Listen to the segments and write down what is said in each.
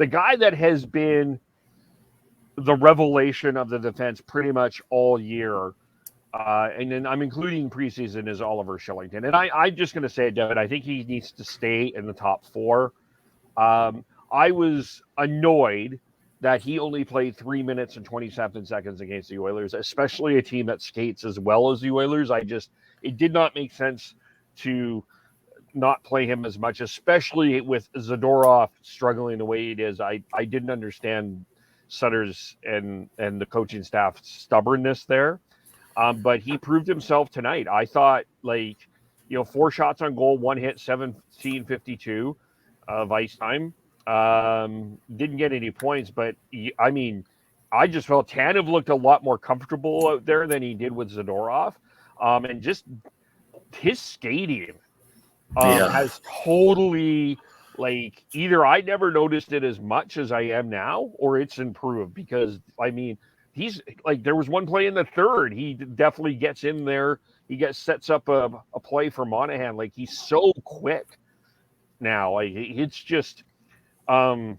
the guy that has been the revelation of the defense pretty much all year, and then I'm including preseason, is Oliver Kylington. And I'm just going to say it, Devin, I think he needs to stay in the top four. I was annoyed that he only played 3 minutes and 27 seconds against the Oilers, especially a team that skates as well as the Oilers. It did not make sense to not play him as much, especially with Zadorov struggling the way it is. I didn't understand Sutter's and the coaching staff's stubbornness there. But he proved himself tonight. I thought, 4 shots on goal, 1 hit, 17:52 of ice time. Didn't get any points, but I just felt Tanev looked a lot more comfortable out there than he did with Zadorov. And just his skating has totally, either I never noticed it as much as I am now, or it's improved because, he's there was one play in the third. He definitely gets in there. He sets up a play for Monahan. He's so quick now. It's just, I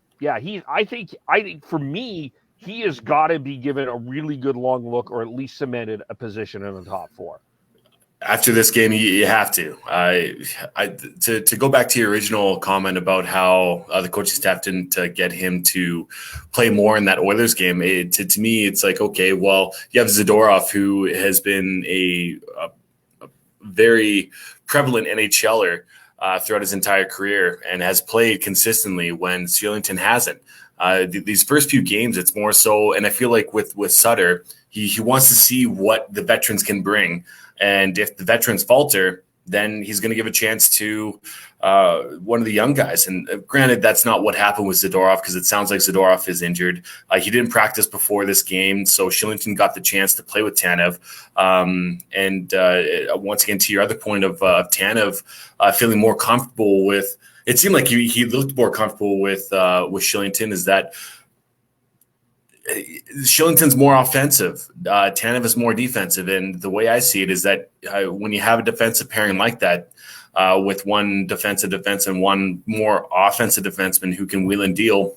think for me, he has got to be given a really good long look, or at least cemented a position in the top four. After this game, you have to. To go back to your original comment about how the coaching staff didn't get him to play more in that Oilers game. To me, it's okay, well, you have Zadorov, who has been a very prevalent NHLer throughout his entire career and has played consistently when Kylington hasn't. These first few games, it's more so, and I feel like with Sutter, he wants to see what the veterans can bring. And if the veterans falter, then he's going to give a chance to one of the young guys. And granted, that's not what happened with Zadorov, because it sounds like Zadorov is injured. He didn't practice before this game, so Kylington got the chance to play with Tanev. Once again, to your other point of Tanev feeling more comfortable with, it seemed like he looked more comfortable with Kylington, is that Kylington's more offensive. Tanev is more defensive. And the way I see it is that when you have a defensive pairing like that, with one defensive defense and one more offensive defenseman who can wheel and deal,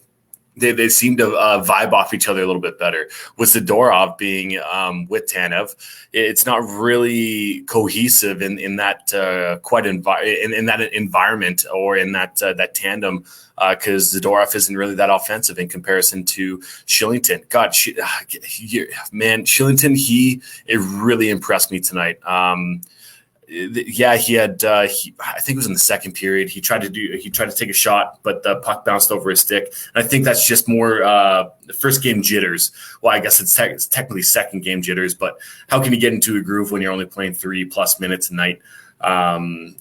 they seem to vibe off each other a little bit better. With Zadorov being with Tanev, it's not really cohesive in that in that environment or in that tandem, because Zadorov isn't really that offensive in comparison to Kylington. God, Kylington, it really impressed me tonight. He had. I think it was in the second period. He tried to take a shot, but the puck bounced over his stick. And I think that's just more first game jitters. Well, I guess it's technically second game jitters. But how can you get into a groove when you're only playing 3+ minutes a night? In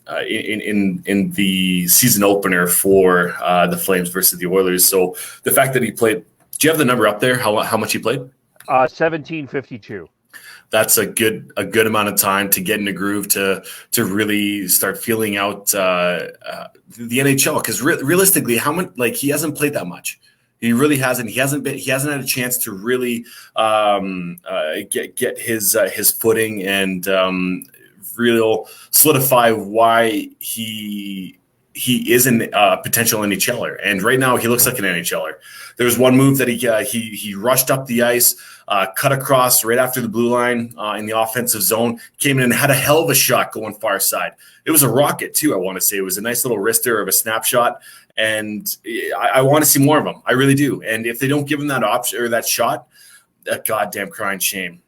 the season opener for the Flames versus the Oilers. So the fact that he played. Do you have the number up there? How much he played? 17:52. That's a good amount of time to get in a groove to really start feeling out the NHL. Because realistically, how much he hasn't played that much. He really hasn't. He hasn't had a chance to really get his footing and really solidify why he isn't a potential NHLer. And right now he looks like an NHLer. There was one move that he rushed up the ice, cut across right after the blue line in the offensive zone, came in and had a hell of a shot going far side. It was a rocket too, I want to say. It was a nice little wrister of a snapshot. And I want to see more of them. I really do. And if they don't give him that option or that shot, a goddamn crying shame.